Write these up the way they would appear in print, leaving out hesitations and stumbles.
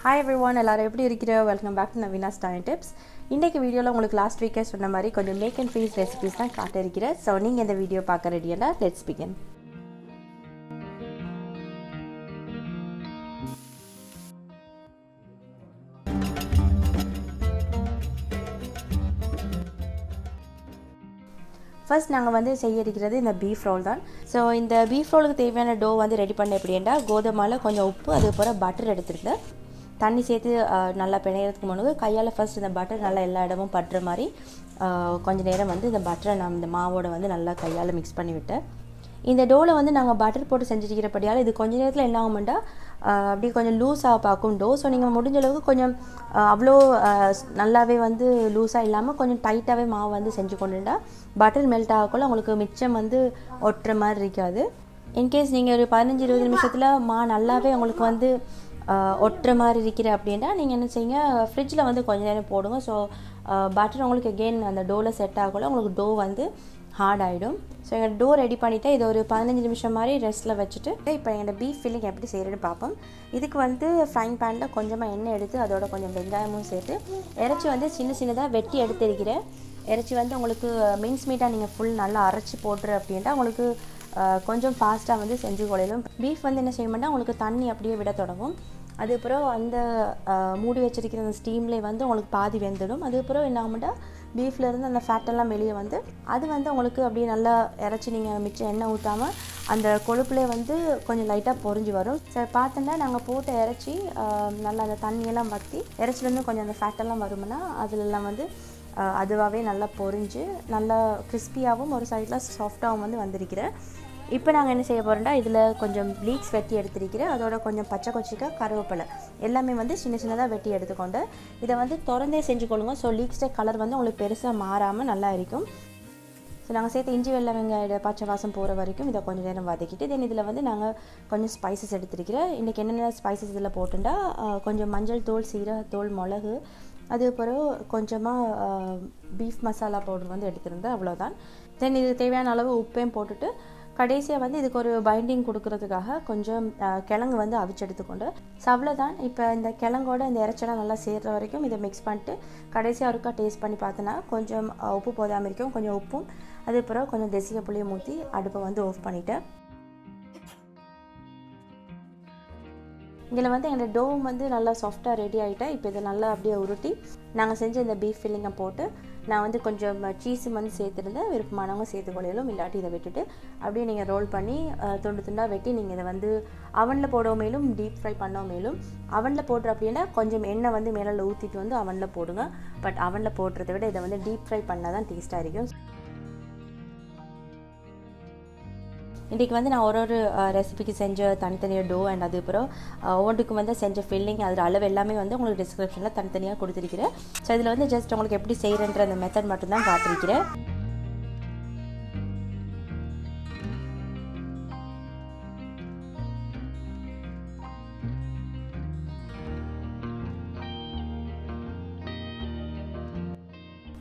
Hi everyone, எல்லாரும் எப்படி இருக்கீங்க? Welcome back to Naveena's Dining Tips. இன்னைக்கு வீடியோல உங்களுக்கு லாஸ்ட் வீக்கே சொன்ன மாதிரி கொஞ்சம் மேக் அண்ட் ஃப்ரீஸ் ரெசிபீஸ் தான் காட்ட இருக்கிறேன். ஸோ நீங்கள் இந்த வீடியோ பார்க்க ரெடியா? Let's begin. ஃபர்ஸ்ட் நாங்கள் வந்து செய்ய இருக்கிறது இந்த பீஃப் ரோல் தான். ஸோ இந்த பீஃப் ரோலுக்கு தேவையான டோ வந்து ரெடி பண்ண எப்படின்னா, கோதுமாவில் கொஞ்சம் உப்பு, அதுக்கப்புறம் பட்டர் எடுத்துருக்கேன். தண்ணி சேர்த்து நல்லா பிணையிறதுக்கு முன்னாடி கையால் ஃபர்ஸ்ட் இந்த பட்டர் நல்லா எல்லா இடமும் பட்டுற மாதிரி கொஞ்சம் நேரம் வந்து இந்த பட்டரை நான் இந்த மாவோட வந்து நல்லா கையால் மிக்ஸ் பண்ணி விட்டேன். இந்த டோவில் வந்து நாங்கள் பட்டர் போட்டு செஞ்சுருக்கிறபடியால் இது கொஞ்சம் நேரத்தில் என்ன ஆகும்னா அப்படி கொஞ்சம் லூஸாக பார்க்கும் டோ. ஸோ நீங்கள் முடிஞ்ச அளவுக்கு கொஞ்சம் அவ்வளோ நல்லாவே வந்து லூஸாக இல்லாமல் கொஞ்சம் டைட்டாகவே மாவு வந்து செஞ்சு கொண்டுட்டா பட்டர் மெல்ட் ஆகக்குள்ள உங்களுக்கு மிச்சம் வந்து ஒட்டுற மாதிரி இருக்காது. இன்கேஸ் நீங்கள் ஒரு 15-20 நிமிஷத்தில் நல்லாவே உங்களுக்கு வந்து ஒட்டுற மாதிரி இருக்கிற அப்படின்னா நீங்கள் என்ன செய்யுங்க, ஃப்ரிட்ஜில் வந்து கொஞ்சம் நேரம் போடுங்க. ஸோ பட்டர் உங்களுக்கு அகெயின் அந்த டோவில் செட் ஆகக்குள்ள உங்களுக்கு டோ வந்து ஹார்ட் ஆகிடும். ஸோ எங்கள் டோ ரெடி பண்ணிவிட்டு இது ஒரு 15 நிமிஷம் மாதிரி ரெஸ்ட்டில் வச்சுட்டு இப்போ எங்கள் பீஃப் ஃபில்லிங் எப்படி செய்கிறேன்னு பார்ப்போம். இதுக்கு வந்து ஃப்ரைங் பேனில் கொஞ்சமாக எண்ணெய் எடுத்து அதோட கொஞ்சம் வெங்காயமும் சேர்த்து இறைச்சி வந்து சின்ன சின்னதாக வெட்டி எடுத்திருக்கிறேன். இறைச்சி வந்து உங்களுக்கு மின்ஸ் மீட்டாக நீங்கள் ஃபுல் நல்லா அரைச்சி போட்டுரு அப்படின்ட்டா உங்களுக்கு கொஞ்சம் ஃபாஸ்ட்டாக வந்து செஞ்சு கொள்ளையிலும். பீஃப் வந்து என்ன செய்யணும்னா உங்களுக்கு தண்ணி அப்படியே விட தொடங்கும். அதுக்கப்புறம் அந்த மூடி வச்சிருக்கிற அந்த ஸ்டீம்லேயே வந்து உங்களுக்கு பாதி வெந்துடும். அதுக்கப்புறம் என்ன ஆகும்னா பீஃப்லேருந்து அந்த ஃபேட்டெல்லாம் வெளியே வந்து அது வந்து உங்களுக்கு அப்படியே நல்லா இறைச்சி நீங்கள் மிச்சம் எண்ணெய் ஊற்றாமல் அந்த கொழுப்புலேயே வந்து கொஞ்சம் லைட்டாக பொரிஞ்சு வரும். சரி பார்த்தோன்னா நாங்கள் போட்ட இறைச்சி நல்லா அந்த தண்ணியெல்லாம் வற்றி இறைச்சிலேருந்து கொஞ்சம் அந்த ஃபேட்டெல்லாம் வருமுன்னா அதிலெல்லாம் வந்து அதுவாகவே நல்லா பொரிஞ்சு நல்லா கிறிஸ்பியாகவும் ஒரு சைடில் சாஃப்டாகவும் வந்து வந்திருக்கிறேன். இப்போ நாங்கள் என்ன செய்ய போகிறோம்னா இதில் கொஞ்சம் லீக்ஸ் வெட்டி எடுத்திருக்கிறேன். அதோட கொஞ்சம் பச்சை கொச்சிக்காய், கருவேப்பிலை எல்லாமே வந்து சின்ன சின்னதாக வெட்டி எடுத்துக்கொண்டு இதை வந்து திறந்தே செஞ்சு கொள்ளுங்க. ஸோ லீக்ஸ்டே கலர் வந்து உங்களுக்கு பெருசாக மாறாமல் நல்லா இருக்கும். ஸோ நாங்கள் சேர்த்து இஞ்சி வெள்ளை வெங்காய பச்சை வாசம் போகிற வரைக்கும் இதை கொஞ்சம் நேரம் வதக்கிட்டு தென் இதில் வந்து நாங்கள் கொஞ்சம் ஸ்பைசஸ் எடுத்திருக்கிறேன். இன்றைக்கி என்னென்ன ஸ்பைசஸ் இதில் போட்டுட்டா கொஞ்சம் மஞ்சள் தூள், சீரகத்தூள், மிளகு, அதுக்கப்புறம் கொஞ்சமாக பீஃப் மசாலா பவுடர் வந்து எடுத்திருந்தேன். அவ்வளோதான். தென் இது தேவையான அளவு உப்பையும் போட்டுட்டு கடைசியாக வந்து இதுக்கு ஒரு பைண்டிங் கொடுக்கறதுக்காக கொஞ்சம் கிழங்கு வந்து அவிச்சு எடுத்துக்கொண்டு அவ்வளோதான். இப்போ இந்த கிழங்கோட இந்த இறைச்சலாம் நல்லா சேர்கிற வரைக்கும் இதை மிக்ஸ் பண்ணிட்டு கடைசியாக ஒருக்கா டேஸ்ட் பண்ணி பார்த்தோன்னா கொஞ்சம் உப்பு போதாமல் இருக்கும். கொஞ்சம் உப்பும் அதுக்கப்புறம் கொஞ்சம் தேசிய புளியை ஊற்றி அடுப்பை வந்து ஆஃப் பண்ணிவிட்டேன். இதில் வந்து எங்களோட டோ வந்து நல்லா சாஃப்டாக ரெடி ஆகிட்டேன். இப்போ இதை நல்லா அப்படியே உருட்டி நாங்கள் செஞ்ச இந்த பீஃப் ஃபில்லிங்கை போட்டு நான் வந்து கொஞ்சம் சீஸும் வந்து சேர்த்துருந்தேன். விருப்பமானவங்க சேர்த்துக்கொள்ளையிலும், இல்லாட்டி இதை விட்டுட்டு அப்படியே நீங்கள் ரோல் பண்ணி துண்டு துண்டாக வெட்டி நீங்கள் இதை வந்து அவனில் போடவும் மேலும் டீப் ஃப்ரை பண்ணவும் மேலும். அவனில் போடுற அப்படின்னா கொஞ்சம் எண்ணெய் வந்து மேலே ஊற்றிட்டு வந்து அவனில் போடுங்க. பட் அவனில் போடுறத விட இதை வந்து டீப் ஃப்ரை பண்ணால் தான் டேஸ்ட்டாக இருக்கும். இன்றைக்கி வந்து நான் ஒரு ரெசிபிக்கு செஞ்ச தனித்தனியாக டோ அண்ட் அதுக்கப்புறம் ஒவ்வொன்றுக்கும் வந்து செஞ்ச ஃபில்லிங் அதில் அளவு எல்லாமே வந்து உங்களுக்கு டிஸ்கிரிப்ஷனில் தனித்தனியாக கொடுத்துருக்கிறேன். ஸோ இதில் வந்து ஜஸ்ட் உங்களுக்கு எப்படி செய்கிறேன்ற அந்த மெத்தட் மட்டும்தான் காட்டிருக்கிறேன்.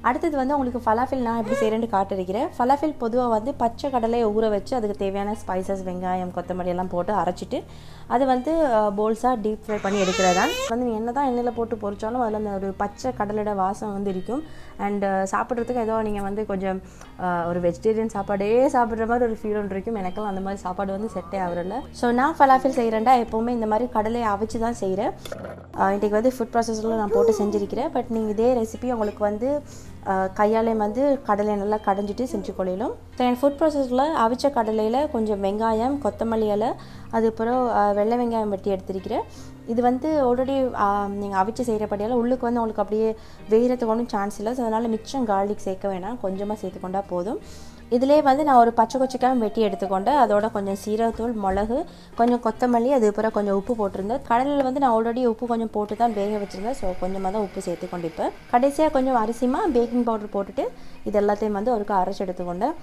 அடுத்தது வந்து உங்களுக்கு ஃபலாஃபில் நான் எப்படி செய்கிறேன்னு காட்டிருக்கிறேன். ஃபலாஃபில் பொதுவாக வந்து பச்சை கடலையை ஊற வச்சு அதுக்கு தேவையான ஸ்பைசஸ், வெங்காயம், கொத்தமல்லி எல்லாம் போட்டு அரைச்சிட்டு அது வந்து போல்ஸாக டீப் ஃப்ரை பண்ணி எடுக்கிறதான். வந்து என்ன தான் எண்ணெயில் போட்டு பொரிச்சாலும் அதில் அந்த ஒரு பச்சை கடலோட வாசம் வந்து இருக்கும். அண்டு சாப்பிட்றதுக்கு ஏதோ நீங்கள் வந்து கொஞ்சம் ஒரு வெஜிடேரியன் சாப்பாடே சாப்பிட்ற மாதிரி ஒரு ஃபீல் ஒன்று இருக்கும். எனக்கெல்லாம் அந்த மாதிரி சாப்பாடு வந்து செட்டே ஆகிறதில்ல. ஸோ நான் ஃபலாஃபில் செய்கிறேன்டா எப்போவுமே இந்த மாதிரி கடலையை அவிச்சு தான் செய்கிறேன். இன்றைக்கி வந்து ஃபுட் ப்ராசஸில் நான் போட்டு செஞ்சுருக்கிறேன். பட் நீங்கள் இதே ரெசிபி உங்களுக்கு வந்து கையாலே வந்து கடலை நல்லா கடைஞ்சிட்டு செஞ்சு கொள்ளையிலும். ஸோ என் ஃபுட் ப்ராசஸில் அவிச்ச கடலையில் கொஞ்சம் வெங்காயம், கொத்தமல்லி இலை, அதுக்கப்புறம் வெள்ளை வெங்காயம் வெட்டி எடுத்திருக்கிறேன். இது வந்து ஆல்ரெடி நீங்கள் அவிச்சு செய்கிறபடியால் உள்ளுக்கு வந்து உங்களுக்கு அப்படியே வேகிறதுக்கு ஒன்றும் சான்ஸ் இல்லை. ஸோ அதனால் மிச்சம் கார்லிக் சேர்க்க வேணாம், கொஞ்சமாக சேர்த்துக்கொண்டா போதும். இதிலே வந்து நான் ஒரு பச்சை கொச்சிக்காயும் வெட்டி எடுத்துக்கொண்டு அதோட கொஞ்சம் சீரகத்தூள், மிளகு, கொஞ்சம் கொத்தமல்லி, அதுக்கப்புறம் கொஞ்சம் உப்பு போட்டிருந்தேன். கடலில் வந்து நான் ஆல்ரெடி உப்பு கொஞ்சம் போட்டு தான் வேக வச்சுருந்தேன். ஸோ கொஞ்சமாக தான் உப்பு சேர்த்துக்கொண்டு இப்போ கடைசியாக கொஞ்சம் அரிசிமா பேக்கிங் பவுடர் போட்டுட்டு இது எல்லாத்தையும் வந்து ஒருக்கா அரைச்சி எடுத்துக்கொண்டேன்.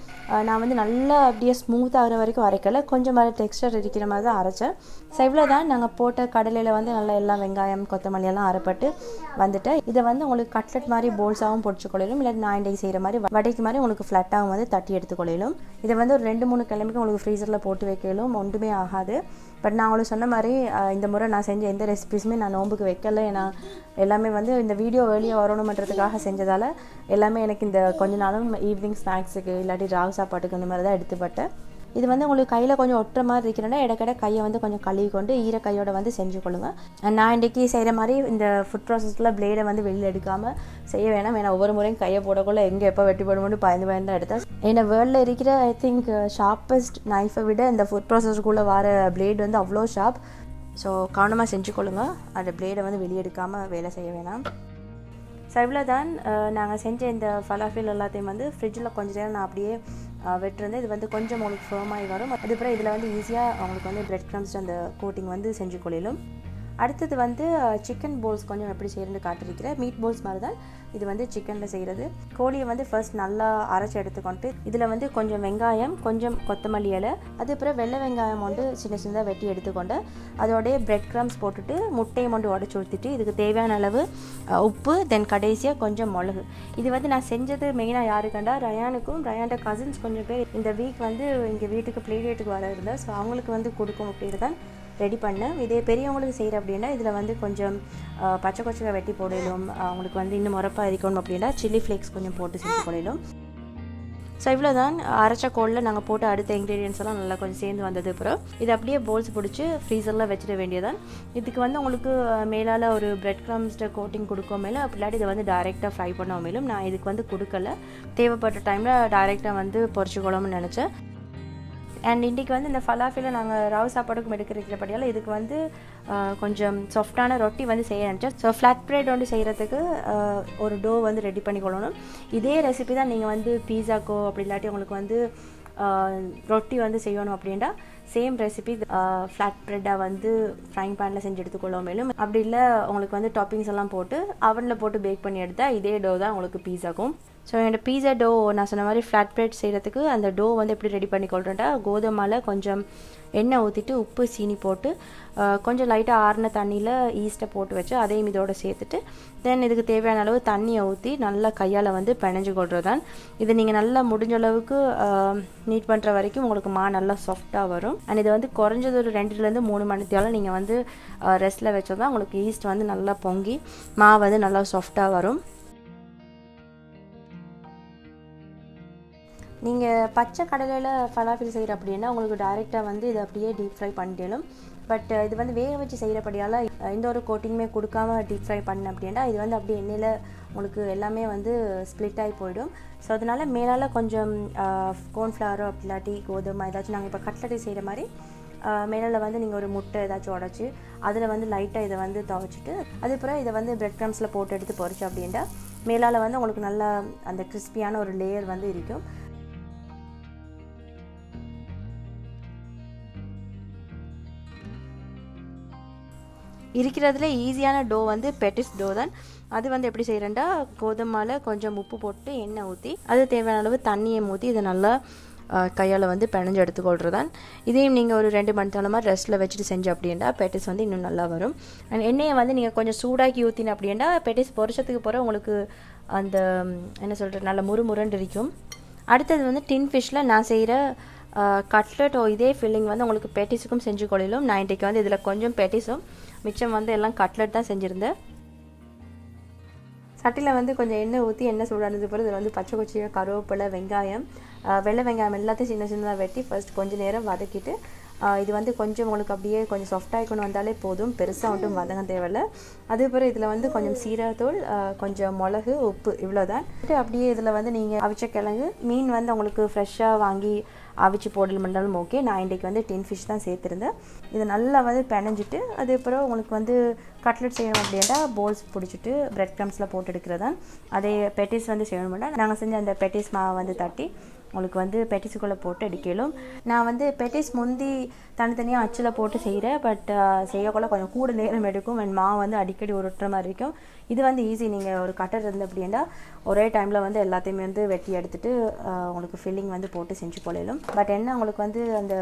நான் வந்து நல்லா அப்படியே ஸ்மூத் ஆகிற வரைக்கும் அரைக்கலை, கொஞ்சம் மாதிரி டெக்ஸ்டர் இருக்கிற மாதிரி தான் அரைச்சேன். ஸோ இவ்வளோ தான் நாங்கள் போட்ட கடலையில் வந்து நல்லா எல்லாம் வெங்காயம், கொத்தமல்லி எல்லாம் அரைப்பட்டு வந்துட்டு இதை வந்து உங்களுக்கு கட்லெட் மாதிரி போல்ஸாகவும் பொடிச்சு கொள்ளையிலும், இல்லை நான் இன்றைக்கு செய்கிற மாதிரி வடைக்கு மாதிரி உங்களுக்கு ஃப்ளாட்டாகவும் வந்து தட்டி எடுத்துக்கொள்ளும். இதை வந்து ஒரு 2-3 கிழமைக்கு உங்களுக்கு ஃப்ரீசரில் போட்டு வைக்கலும் ஒன்றுமே ஆகாது. பட் நான் உங்களுக்கு சொன்ன மாதிரி இந்த முறை நான் செஞ்ச எந்த ரெசிபிஸுமே நான் நோம்புக்கு வைக்கல. ஏன்னா எல்லாமே வந்து இந்த வீடியோ வெளியே வரணுமன்றதுக்காக செஞ்சதால் எல்லாமே எனக்கு இந்த கொஞ்ச நாளும் ஈவினிங் ஸ்நாக்ஸுக்கு இல்லாட்டி ராகு சாப்பாட்டுக்கு இந்த மாதிரி தான் எடுத்துப்பட்டேன். இது வந்து உங்களுக்கு கையில் கொஞ்சம் ஒட்டுற மாதிரி இருக்கிறனா இடக்கிட கையை வந்து கொஞ்சம் கழுவி கொண்டு ஈர கையோட வந்து செஞ்சு கொள்ளுங்கள். நான் இன்றைக்கி செய்கிற மாதிரி இந்த ஃபுட் ப்ராசஸில் பிளேடை வந்து வெளியில் எடுக்காமல் செய்ய வேணாம். ஏன்னா ஒவ்வொரு முறையும் கையை போடக்குள்ள எங்கே எப்போ வெட்டி போடும்போது பயந்து தான் எடுத்தேன். ஏன்னா வேர்ல்டில் இருக்கிற ஐ திங்க் ஷார்ப்பஸ்ட் நைஃபை விட இந்த ஃபுட் ப்ராசஸ்க்குள்ளே வர பிளேடு வந்து அவ்வளோ ஷார்ப். ஸோ கவனமாக செஞ்சு கொள்ளுங்கள். அந்த பிளேடை வந்து வெளியே எடுக்காமல் வேலை செய்ய வேணாம். ஸோ இவ்வளோ தான் நாங்கள் செஞ்ச இந்த ஃபலாஃபில் எல்லாத்தையும் வந்து ஃப்ரிட்ஜில் கொஞ்சம் நேரம் நான் அப்படியே வெட்டிருந்தேன். இது வந்து கொஞ்சம் உங்களுக்கு ஃபேர்மாகி வரும். அதுக்கப்புறம் இதில் வந்து ஈஸியாக அவங்களுக்கு வந்து பிரெட் க்ரம்ஸ் அந்த கோட்டிங் வந்து செஞ்சு கொள்ளும். அடுத்தது வந்து சிக்கன் போல்ஸ் கொஞ்சம் எப்படி செய்யணும்னு காட்டிருக்கிறேன். மீட் போல்ஸ் மாதிரி தான் இது வந்து சிக்கனில் செய்கிறது. கோழியை வந்து ஃபர்ஸ்ட் நல்லா அரைச்சி எடுத்துக்கொண்டு இதில் வந்து கொஞ்சம் வெங்காயம், கொஞ்சம் கொத்தமல்லி இலை, அதுக்கப்புறம் வெள்ளை வெங்காயம் வந்து சின்ன சின்னதாக வெட்டி எடுத்துக்கொண்டு அதோடைய பிரெட் க்ரம்ஸ் போட்டுட்டு முட்டையை மட்டும் உடச்சி ஊற்றிட்டு இதுக்கு தேவையான அளவு உப்பு, தென் கடைசியாக கொஞ்சம் மிளகு. இது வந்து நான் செஞ்சது மெயினாக யாருக்கண்டா ரயானுக்கும் ரயான்ட கசின்ஸ் கொஞ்சம் பேர் இந்த வீக் வந்து இங்கே வீட்டுக்கு ப்ளே டேட்டுக்கு வர இருந்தால் ஸோ அவங்களுக்கு வந்து கொடுக்கும் அப்படின்னு தான் ரெடி பண்ணேன். இதே பெரியவங்களுக்கு செய்கிற அப்படின்னா இதில் வந்து கொஞ்சம் பச்சை கொச்சை வெட்டி போடலும், அவங்களுக்கு வந்து இன்னும் முறப்பாக இருக்கணும் அப்படின்னா சில்லி ஃப்ளேக்ஸ் கொஞ்சம் போட்டு செஞ்சு போடலும். ஸோ இவ்வளோ தான் அரைச்ச கோலில் நாங்கள் போட்டு அடுத்த இன்க்ரீடியன்ஸ் எல்லாம் நல்லா கொஞ்சம் சேர்ந்து வந்தது அப்புறம் இது அப்படியே போல்ஸ் பிடிச்சி ஃப்ரீசரில் வச்சிட வேண்டியதான். இதுக்கு வந்து உங்களுக்கு மேலால் ஒரு பிரெட் க்ரம்ஸ்ட கோட்டிங் கொடுக்க மேலே அப்படிலாட்டி இதை வந்து டைரெக்டாக ஃப்ரை பண்ண மேலும் நான் இதுக்கு வந்து கொடுக்கல. தேவைப்பட்ட டைமில் டைரெக்டாக வந்து பொரிச்சுக்கலாம்னு நினச்சேன். அண்ட் இன்றைக்கி வந்து இந்த ஃபலாஃபில் நாங்கள் ராவு சாப்பாடுக்கும் எடுக்கிறபடியால் இதுக்கு வந்து கொஞ்சம் சாஃப்டான ரொட்டி வந்து செய்ய நினச்சேன். ஸோ ஃப்ளாட் பிரெட் வந்து செய்கிறதுக்கு ஒரு டோ வந்து ரெடி பண்ணிக்கொள்ளணும். இதே ரெசிபி தான் நீங்கள் வந்து பீஸாக்கோ அப்படி இல்லாட்டி உங்களுக்கு வந்து ரொட்டி வந்து செய்யணும் அப்படின்டா சேம் ரெசிபி ஃப்ளாட் ப்ரெட்டாக வந்து ஃப்ரைங் பேனில் செஞ்சு எடுத்துக்கொள்ளும். மேலும் அப்படி இல்லை உங்களுக்கு வந்து டாப்பிங்ஸ் எல்லாம் போட்டு அவனில் போட்டு பேக் பண்ணி எடுத்தால் இதே டோ தான் உங்களுக்கு பீஸாக்கும். ஸோ என்னோட பீஸா டோ நான் சொன்ன மாதிரி ஃப்ளாட் பிரெட் செய்கிறதுக்கு அந்த டோ வந்து எப்படி ரெடி பண்ணிக்கொள்கிறேன்டா கோதுமாவில் கொஞ்சம் எண்ணெய் ஊற்றிட்டு உப்பு சீனி போட்டு கொஞ்சம் லைட்டாக ஆறின தண்ணியில் ஈஸ்ட்டை போட்டு வச்சு அதையும் இதோடு சேர்த்துட்டு தென் இதுக்கு தேவையான அளவு தண்ணியை ஊற்றி நல்லா கையால் வந்து பிணைஞ்சு கொள்கிறது தான். இதை நீங்கள் நல்லா முடிஞ்ச அளவுக்கு நீட் பண்ணுற வரைக்கும் உங்களுக்கு நல்லா சாஃப்டாக வரும். அண்ட் இதை வந்து குறைஞ்சது ஒரு 2-3 மணித்தாலும் நீங்கள் வந்து ரெஸ்ட்டில் வச்சதான் உங்களுக்கு ஈஸ்ட் வந்து நல்லா பொங்கி வந்து நல்லா சாஃப்டாக வரும். நீங்கள் பச்சை கடலையில் ஃபலாஃபில் செய்கிற அப்படின்னா உங்களுக்கு டைரெக்டாக வந்து இதை அப்படியே டீப் ஃப்ரை பண்ணிடலும். பட் இது வந்து வேக வச்சு செய்கிறபடியால் எந்த ஒரு கோட்டிங்குமே கொடுக்காம டீப் ஃப்ரை பண்ண அப்படின்னா இது வந்து அப்படியே எண்ணெயில் உங்களுக்கு எல்லாமே வந்து ஸ்ப்ளிட் ஆகி போயிடும். ஸோ அதனால் மேலால் கொஞ்சம் கோர்ன்ஃப்ளவரோ அப்படி இல்லாட்டி கோதுமை ஏதாச்சும் நாங்கள் இப்போ கட்லெட்டை செய்கிற மாதிரி மேலால் வந்து நீங்கள் ஒரு முட்டை ஏதாச்சும் உடச்சி அதில் வந்து லைட்டாக இதை வந்து துவைச்சிட்டு அதுக்கப்புறம் இதை வந்து பிரெட் க்ரம்ஸில் போட்டு எடுத்து பொரிச்சு அப்படின்ட்டா மேலால் வந்து உங்களுக்கு நல்லா அந்த கிறிஸ்பியான ஒரு லேயர் வந்து இருக்கும். இருக்கிறதுல ஈஸியான டோ வந்து பெட்டிஸ் டோ தான். அது வந்து எப்படி செய்கிறேன்டா கோதுமாவில் கொஞ்சம் உப்பு போட்டு எண்ணெய் ஊற்றி அது தேவையான அளவு தண்ணியை ஊற்றி இதை நல்லா கையால் வந்து பிணைஞ்சு எடுத்துக்கொள்கிறது தான். இதையும் நீங்கள் ஒரு 2 மணி நேரமாக ரெஸ்ட்டில் வச்சுட்டு செஞ்சு அப்படின்னா பெட்டிஸ் வந்து இன்னும் நல்லா வரும். அண்ட் எண்ணெயை வந்து நீங்கள் கொஞ்சம் சூடாக்கி ஊற்றின அப்படின்னா பெட்டிஸ் பொரிச்சதுக்கு போகிற உங்களுக்கு அந்த என்ன சொல்கிறது நல்ல முறுமுறுன்னு இருக்கும். அடுத்தது வந்து டின் ஃபிஷ்ஷில் நான் செய்கிற கட்லெட் இதே ஃபில்லிங் வந்து உங்களுக்கு பெட்டிஸுக்கும் செஞ்சு கொள்ளும். நான் இன்றைக்கி வந்து இதில் கொஞ்சம் பெட்டிஸும் மிச்சம் வந்து எல்லாம் கட்லெட் தான் செஞ்சுருந்தேன். சட்டியில் வந்து கொஞ்சம் எண்ணெய் ஊற்றி எண்ணெய் சூடானது பிறகு இதில் வந்து பச்சை கொச்சியை, கருவேப்பிலை, வெங்காயம், வெள்ளை வெங்காயம் எல்லாத்தையும் சின்ன சின்னதாக வெட்டி ஃபர்ஸ்ட் கொஞ்சம் நேரம் வதக்கிட்டு இது வந்து கொஞ்சம் உங்களுக்கு அப்படியே கொஞ்சம் சாஃப்டாக கொண்டு வந்தாலே போதும், பெருசாக மட்டும் வதங்க தேவையில்லை. அதுக்கப்புறம் இதில் வந்து கொஞ்சம் சீரகத்தூள், கொஞ்சம் மிளகு, உப்பு இவ்வளோ தான். அப்படியே இதில் வந்து நீங்கள் அவிச்ச கிழங்கு, மீன் வந்து உங்களுக்கு ஃப்ரெஷ்ஷாக வாங்கி அவிச்சு போடல் பண்ணாலும் ஓகே. நான் இன்றைக்கி வந்து டின் ஃபிஷ் தான் சேர்த்துருந்தேன். இதை நல்லா வந்து பிணைஞ்சிட்டு அதுக்கப்புறம் உங்களுக்கு வந்து கட்லெட் செய்யணும் அப்படின்னா போல்ஸ் பிடிச்சிட்டு பிரெட் க்ரம்ஸில் போட்டு எடுக்கிறதான். அதே பெட்டிஸ் வந்து செய்யணும்னா நாங்கள் செஞ்ச அந்த பெட்டிஸ் மாவை வந்து தட்டி உங்களுக்கு வந்து பெட்டிஸுக்குள்ளே போட்டு அடிக்கலும். நான் வந்து பெட்டிஸ் முந்தி தனித்தனியாக அச்சில் போட்டு செய்கிறேன். பட் செய்யக்குள்ள கொஞ்சம் கூட நேரம் எடுக்கும். அண்ட் மாவு வந்து அடிக்கடி உருட்டுற மாதிரி இருக்கும். இது வந்து ஈஸி. நீங்கள் ஒரு கட்டர் இருந்து அப்படின்னா ஒரே டைமில் வந்து எல்லாத்தையுமே வந்து வெட்டி எடுத்துகிட்டு உங்களுக்கு ஃபில்லிங் வந்து போட்டு செஞ்சு கொள்ளலும். பட் என்ன உங்களுக்கு வந்து அந்த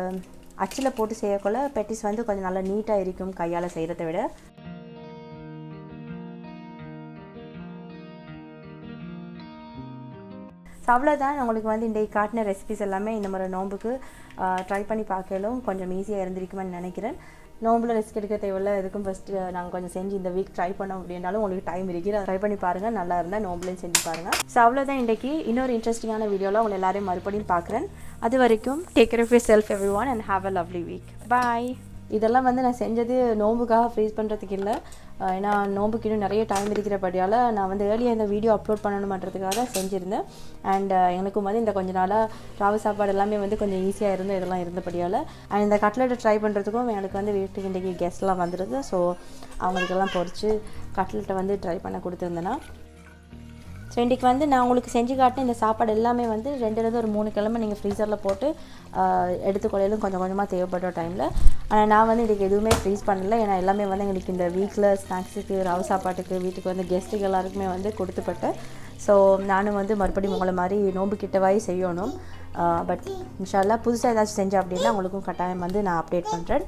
அச்சில் போட்டு செய்யக்குள்ள பெட்டிஸ் வந்து கொஞ்சம் நல்லா நீட்டாக இருக்கும் கையால் செய்கிறத விட. அவ்வளோதான். உங்களுக்கு வந்து இன்றைக்கு காட்டின ரெசிபிஸ் எல்லாமே இந்த மாதிரி நோம்புக்கு ட்ரை பண்ணி பார்க்கலும் கொஞ்சம் ஈஸியாக இருந்திருக்குமென்னு நினைக்கிறேன். நோம்பில் ரிஸ்க் எடுக்க தேவையில்ல. எதுக்கும் ஃபஸ்ட்டு நாங்கள் கொஞ்சம் செஞ்சு இந்த வீக் ட்ரை பண்ணோம் அப்படின்னாலும் உங்களுக்கு டைம் இருக்குது, ட்ரை பண்ணி பாருங்கள். நல்லா இருந்தால் நோம்புலையும் செஞ்சு பாருங்கள். ஸோ அவ்வளோதான் இன்றைக்கி. இன்னொரு இன்ட்ரெஸ்டிங்கான வீடியோவில் உங்களை எல்லாரையும் மறுபடியும் பார்க்குறேன். அது வரைக்கும் take care of yourself everyone and have a lovely week. Bye. இதெல்லாம் வந்து நான் செஞ்சது நோம்புக்காக ஃப்ரீஸ் பண்ணுறதுக்கு இல்லை, ஏன்னா நோம்புக்கு இன்னும் நிறைய டைம் இருக்கிறபடியால் நான் வந்து ஏர்லியாக இந்த வீடியோ அப்லோட் பண்ணணுன்றதுக்காக தான் செஞ்சுருந்தேன். அண்ட் எனக்கும் வந்து இந்த கொஞ்ச நாளாக ராவு சாப்பாடு எல்லாமே வந்து கொஞ்சம் ஈஸியாக இதெல்லாம் இருந்தபடியால் அண்ட் இந்த கட்லெட்டை ட்ரை பண்ணுறதுக்கும் எனக்கு வந்து வீட்டுக்கு இன்றைக்கி கெஸ்ட்லாம் வந்துடுது. ஸோ அவங்களுக்கெல்லாம் பொறிச்சு கட்லெட்டை வந்து ட்ரை பண்ண கொடுத்துருந்தேன்னா. ஸோ இன்றைக்கி வந்து நான் உங்களுக்கு செஞ்சு காட்டின இந்த சாப்பாடு எல்லாமே வந்து 2லேருந்து ஒரு 3 கிழமை நீங்கள் ஃப்ரீசரில் போட்டு எடுத்துக்கொள்ளையிலும் கொஞ்சம் கொஞ்சமாக தேவைப்படுற டைமில். ஆனால் நான் வந்து இன்றைக்கி எதுவுமே ஃப்ரீஸ் பண்ணல, ஏன்னா எல்லாமே வந்து எங்களுக்கு இந்த வீக்கில் ஸ்நாக்ஸுக்கு ராவு சாப்பாட்டுக்கு வீட்டுக்கு வந்து கெஸ்ட்டுக்கு எல்லாருக்குமே வந்து கொடுத்துப்பட்டேன். ஸோ நானும் வந்து மறுபடியும் உங்களை மாதிரி நோம்பு கிட்டவாய் செய்யணும். பட் இன்ஷா அல்லாஹ் புதுசாக ஏதாச்சும் செஞ்சேன் அப்படின்னா உங்களுக்கும் கட்டாயம் வந்து நான் அப்டேட் பண்ணுறேன்.